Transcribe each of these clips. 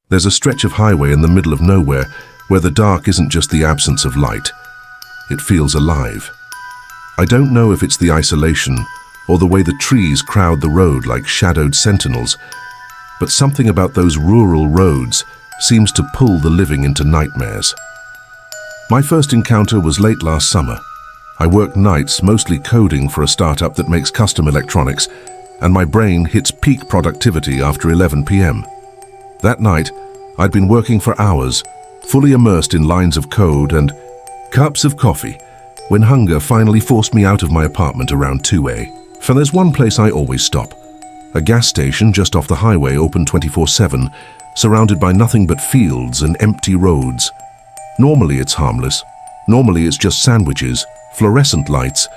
There's a stretch of highway in the middle of nowhere where the dark isn't just the absence of light. It feels alive. I don't know if it's the isolation or the way the trees crowd the road like shadowed sentinels, but something about those rural roads seems to pull the living into nightmares. My first encounter was late last summer. I work nights, mostly coding for a startup that makes custom electronics, and my brain hits peak productivity after 11 p.m. That night, I'd been working for hours, fully immersed in lines of code and cups of coffee, when hunger finally forced me out of my apartment around 2 a.m. For there's one place I always stop. A gas station just off the highway, open 24/7, surrounded by nothing but fields and empty roads. Normally it's harmless. Normally it's just sandwiches, fluorescent lights,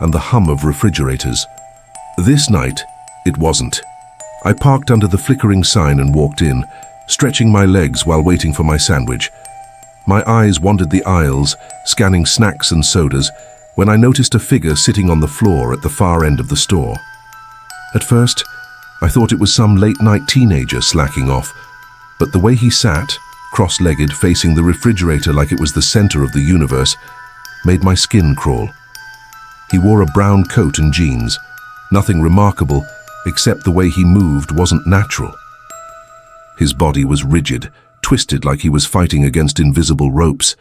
and the hum of refrigerators. This night, it wasn't. I parked under the flickering sign and walked in, stretching my legs while waiting for my sandwich. My eyes wandered the aisles, scanning snacks and sodas, when I noticed a figure sitting on the floor at the far end of the store. At first, I thought it was some late-night teenager slacking off, but the way he sat, cross-legged, facing the refrigerator like it was the center of the universe, made my skin crawl. He wore a brown coat and jeans. Nothing remarkable, except the way he moved wasn't natural. His body was rigid, twisted like he was fighting against invisible ropes.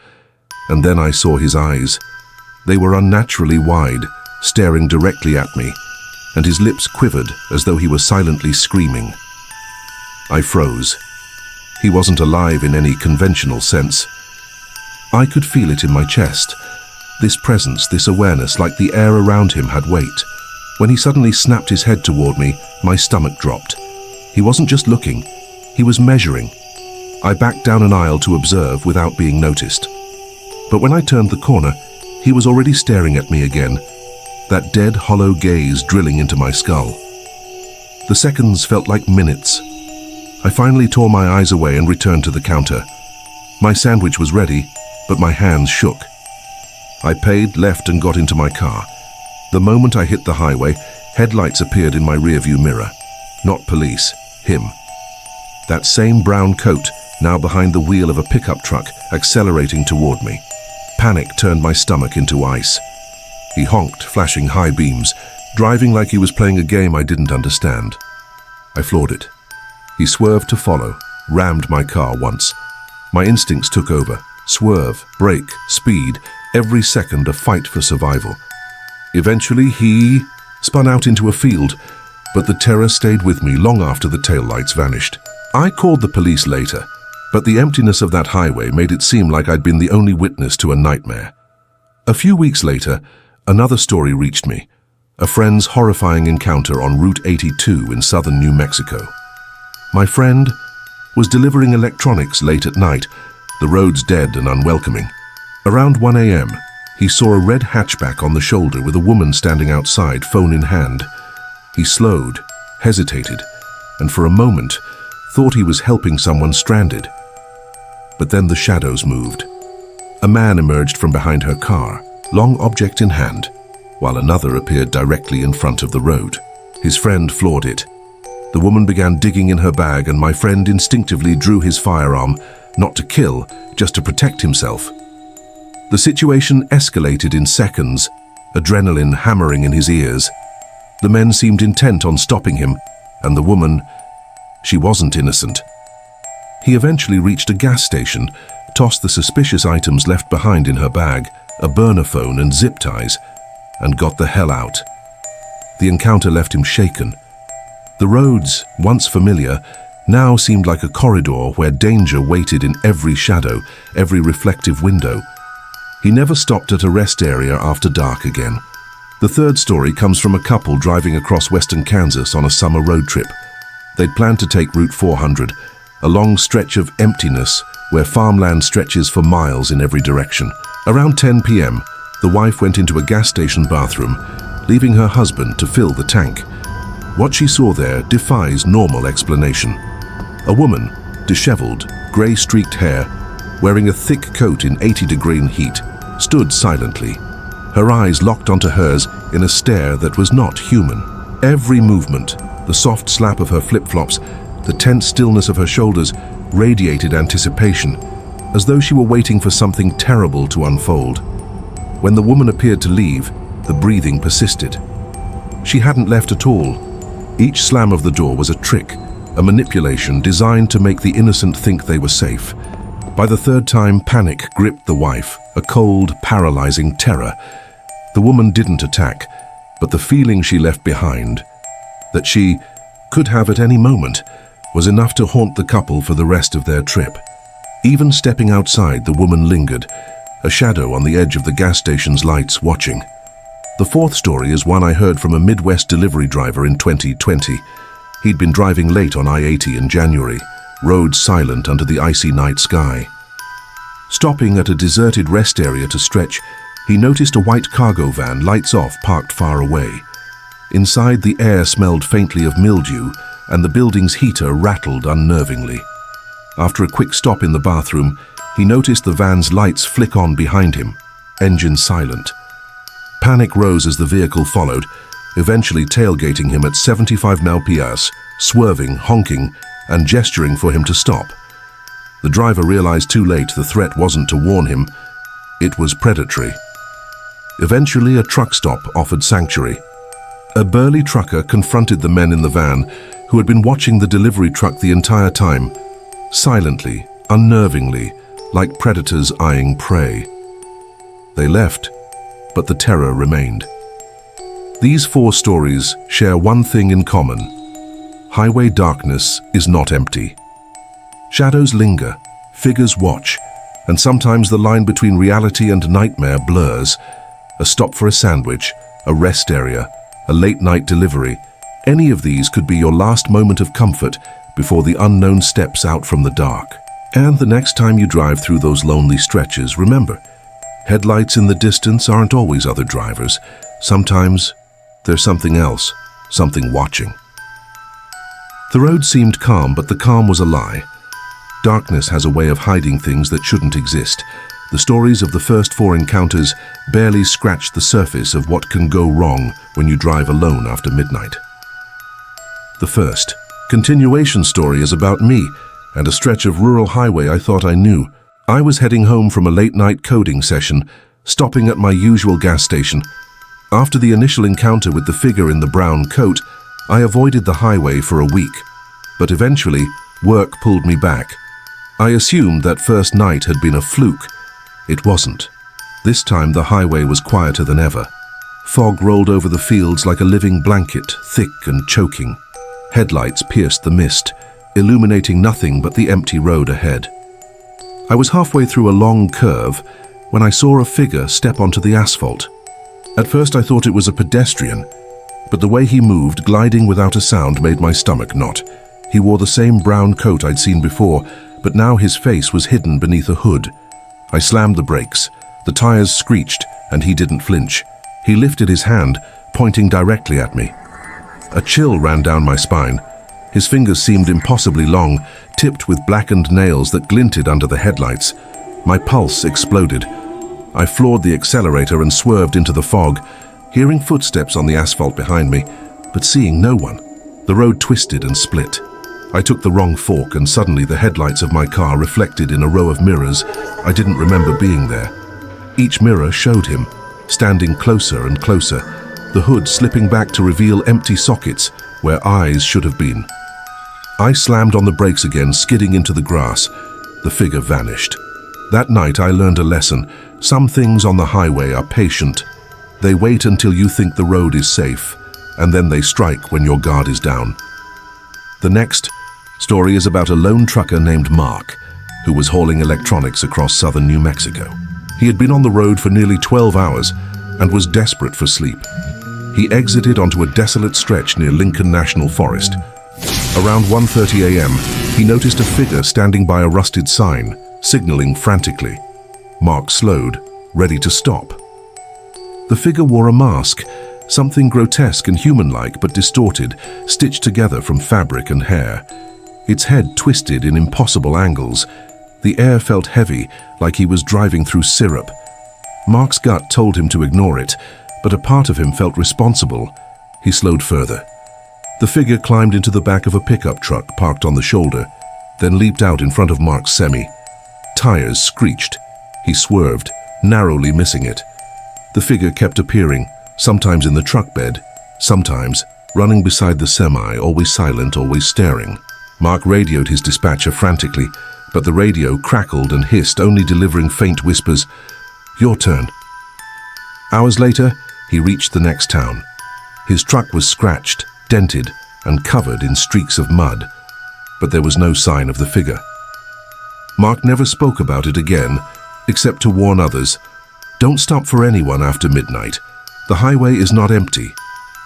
And then I saw his eyes. They were unnaturally wide, staring directly at me, and his lips quivered as though he were silently screaming. I froze. He wasn't alive in any conventional sense. I could feel it in my chest. This presence, this awareness, like the air around him had weight. When he suddenly snapped his head toward me, my stomach dropped. He wasn't just looking, he was measuring. I backed down an aisle to observe without being noticed. But when I turned the corner, he was already staring at me again, that dead, hollow gaze drilling into my skull. The seconds felt like minutes. I finally tore my eyes away and returned to the counter. My sandwich was ready, but my hands shook. I paid, left, and got into my car. The moment I hit the highway, headlights appeared in my rearview mirror. Not police, him. That same brown coat, now behind the wheel of a pickup truck, accelerating toward me. Panic turned my stomach into ice. He honked, flashing high beams, driving like he was playing a game I didn't understand. I floored it. He swerved to follow, rammed my car once. My instincts took over. Swerve, brake, speed, every second a fight for survival. Eventually, he spun out into a field, but the terror stayed with me long after the taillights vanished. I called the police later, but the emptiness of that highway made it seem like I'd been the only witness to a nightmare. A few weeks later, another story reached me, a friend's horrifying encounter on Route 82 in southern New Mexico. My friend was delivering electronics late at night, the roads dead and unwelcoming. Around 1 a.m., he saw a red hatchback on the shoulder with a woman standing outside, phone in hand. He slowed, hesitated, and for a moment thought he was helping someone stranded. But then the shadows moved. A man emerged from behind her car, long object in hand, while another appeared directly in front of the road. His friend floored it. The woman began digging in her bag, and my friend instinctively drew his firearm, not to kill, just to protect himself. The situation escalated in seconds, adrenaline hammering in his ears. The men seemed intent on stopping him, and the woman, she wasn't innocent. He eventually reached a gas station, tossed the suspicious items left behind in her bag, a burner phone and zip ties, and got the hell out. The encounter left him shaken. The roads, once familiar, now seemed like a corridor where danger waited in every shadow, every reflective window. He never stopped at a rest area after dark again. The third story comes from a couple driving across western Kansas on a summer road trip. They'd planned to take Route 400, a long stretch of emptiness where farmland stretches for miles in every direction. Around 10 p.m., the wife went into a gas station bathroom, leaving her husband to fill the tank. What she saw there defies normal explanation. A woman, disheveled, grey-streaked hair, wearing a thick coat in 80-degree heat, stood silently. Her eyes locked onto hers in a stare that was not human. Every movement, the soft slap of her flip-flops, The tense stillness of her shoulders radiated anticipation, as though she were waiting for something terrible to unfold. When the woman appeared to leave, the breathing persisted. She hadn't left at all. Each slam of the door was a trick, a manipulation designed to make the innocent think they were safe. By the third time, panic gripped the wife, a cold, paralyzing terror. The woman didn't attack, but the feeling she left behind, that she could have at any moment, was enough to haunt the couple for the rest of their trip. Even stepping outside, the woman lingered, a shadow on the edge of the gas station's lights, watching. The fourth story is one I heard from a Midwest delivery driver in 2020. He'd been driving late on I-80 in January, roads silent under the icy night sky. Stopping at a deserted rest area to stretch, he noticed a white cargo van, lights off, parked far away. Inside, the air smelled faintly of mildew, and the building's heater rattled unnervingly. After a quick stop in the bathroom, he noticed the van's lights flick on behind him, engine silent. Panic rose as the vehicle followed, eventually tailgating him at 75 mph, swerving, honking, and gesturing for him to stop. The driver realized too late the threat wasn't to warn him, it was predatory. Eventually, a truck stop offered sanctuary. A burly trucker confronted the men in the van, who had been watching the delivery truck the entire time, silently, unnervingly, like predators eyeing prey. They left, but the terror remained. These four stories share one thing in common. Highway darkness is not empty. Shadows linger, figures watch, and sometimes the line between reality and nightmare blurs. A stop for a sandwich, a rest area, a late-night delivery. Any of these could be your last moment of comfort before the unknown steps out from the dark. And the next time you drive through those lonely stretches, remember, headlights in the distance aren't always other drivers. Sometimes there's something else, something watching. The road seemed calm, but the calm was a lie. Darkness has a way of hiding things that shouldn't exist. The stories of the first four encounters barely scratched the surface of what can go wrong when you drive alone after midnight. The first continuation story is about me and a stretch of rural highway I thought I knew. I was heading home from a late-night coding session, stopping at my usual gas station. After the initial encounter with the figure in the brown coat, I avoided the highway for a week, but eventually work pulled me back. I assumed that first night had been a fluke. It wasn't. This time the highway was quieter than ever. Fog rolled over the fields like a living blanket, thick and choking. Headlights pierced the mist, illuminating nothing but the empty road ahead. I was halfway through a long curve when I saw a figure step onto the asphalt. At first I thought it was a pedestrian, but the way he moved, gliding without a sound, made my stomach knot. He wore the same brown coat I'd seen before, but now his face was hidden beneath a hood. I slammed the brakes. The tires screeched, and he didn't flinch. He lifted his hand, pointing directly at me. A chill ran down my spine. His fingers seemed impossibly long, tipped with blackened nails that glinted under the headlights. My pulse exploded. I floored the accelerator and swerved into the fog, hearing footsteps on the asphalt behind me, but seeing no one. The road twisted and split. I took the wrong fork, and suddenly the headlights of my car reflected in a row of mirrors. I didn't remember being there. Each mirror showed him, standing closer and closer, the hood slipping back to reveal empty sockets where eyes should have been. I slammed on the brakes again, skidding into the grass. The figure vanished. That night I learned a lesson. Some things on the highway are patient. They wait until you think the road is safe, and then they strike when your guard is down. The next story is about a lone trucker named Mark, who was hauling electronics across southern New Mexico. He had been on the road for nearly 12 hours and was desperate for sleep. He exited onto a desolate stretch near Lincoln National Forest. Around 1:30 a.m., he noticed a figure standing by a rusted sign, signaling frantically. Mark slowed, ready to stop. The figure wore a mask, something grotesque and human-like but distorted, stitched together from fabric and hair. Its head twisted in impossible angles. The air felt heavy, like he was driving through syrup. Mark's gut told him to ignore it, but a part of him felt responsible. He slowed further. The figure climbed into the back of a pickup truck parked on the shoulder, then leaped out in front of Mark's semi. Tires screeched. He swerved, narrowly missing it. The figure kept appearing, sometimes in the truck bed, sometimes running beside the semi, always silent, always staring. Mark radioed his dispatcher frantically, but the radio crackled and hissed, only delivering faint whispers, "Your turn." Hours later, he reached the next town. His truck was scratched, dented, and covered in streaks of mud, but there was no sign of the figure. Mark never spoke about it again, except to warn others, "Don't stop for anyone after midnight. The highway is not empty."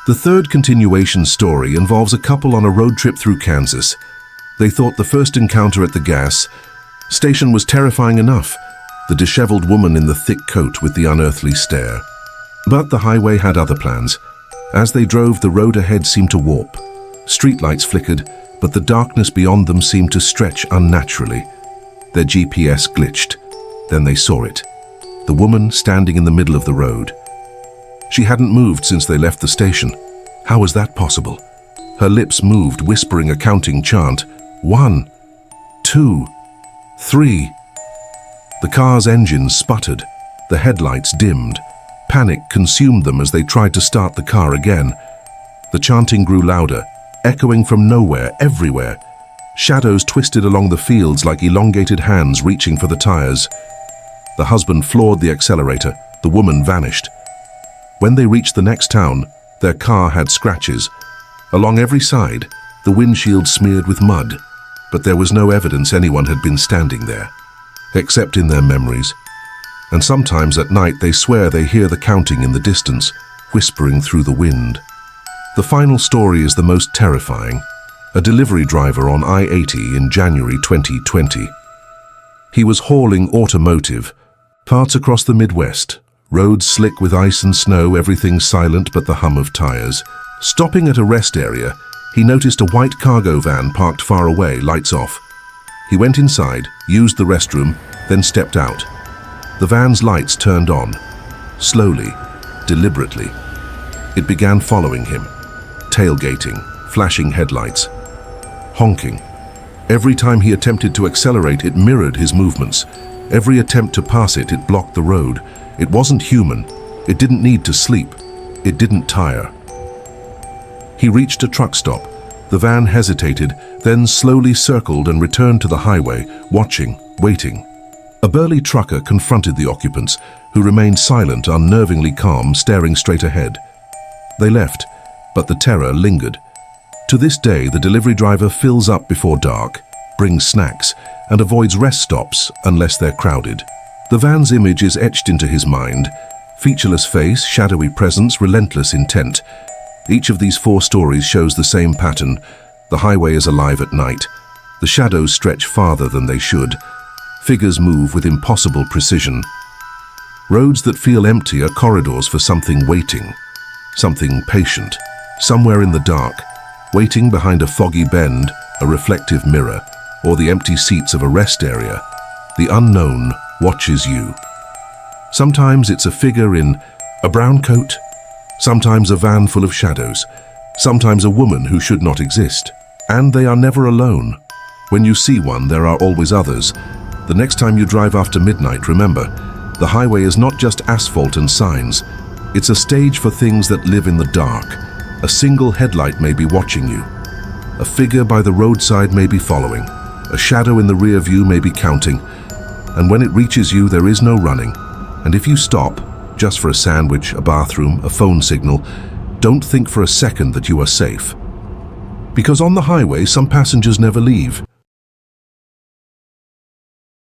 The third continuation story involves a couple on a road trip through Kansas. They thought the first encounter at the gas station was terrifying enough, the disheveled woman in the thick coat with the unearthly stare. But the highway had other plans. As they drove, the road ahead seemed to warp. Streetlights flickered, but the darkness beyond them seemed to stretch unnaturally. Their GPS glitched. Then they saw it. The woman standing in the middle of the road. She hadn't moved since they left the station. How was that possible? Her lips moved, whispering a counting chant. 1, 2, 3. The car's engines sputtered. The headlights dimmed. Panic consumed them as they tried to start the car again. The chanting grew louder, echoing from nowhere, everywhere. Shadows twisted along the fields like elongated hands reaching for the tires. The husband floored the accelerator. The woman vanished. When they reached the next town, their car had scratches. Along every side, the windshield smeared with mud, but there was no evidence anyone had been standing there, except in their memories. And sometimes at night they swear they hear the counting in the distance, whispering through the wind. The final story is the most terrifying. A delivery driver on I-80 in January 2020. He was hauling automotive, parts across the Midwest, roads slick with ice and snow, everything silent but the hum of tires. Stopping at a rest area, he noticed a white cargo van parked far away, lights off. He went inside, used the restroom, then stepped out. The van's lights turned on, slowly, deliberately. It began following him, tailgating, flashing headlights, honking. Every time he attempted to accelerate, it mirrored his movements. Every attempt to pass it, it blocked the road. It wasn't human. It didn't need to sleep. It didn't tire. He reached a truck stop. The van hesitated, then slowly circled and returned to the highway, watching, waiting. A burly trucker confronted the occupants, who remained silent, unnervingly calm, staring straight ahead. They left, but the terror lingered. To this day, the delivery driver fills up before dark, brings snacks, and avoids rest stops unless they're crowded. The van's image is etched into his mind. Featureless face, shadowy presence, relentless intent. Each of these 4 stories shows the same pattern. The highway is alive at night. The shadows stretch farther than they should. Figures move with impossible precision. Roads that feel empty are corridors for something waiting, something patient. Somewhere in the dark, waiting behind a foggy bend, a reflective mirror, or the empty seats of a rest area, the unknown watches you. Sometimes it's a figure in a brown coat, sometimes a van full of shadows, sometimes a woman who should not exist. And they are never alone. When you see one, there are always others. The next time you drive after midnight, remember, the highway is not just asphalt and signs. It's a stage for things that live in the dark. A single headlight may be watching you. A figure by the roadside may be following. A shadow in the rear view may be counting. And when it reaches you, there is no running. And if you stop, just for a sandwich, a bathroom, a phone signal, don't think for a second that you are safe. Because on the highway, some passengers never leave.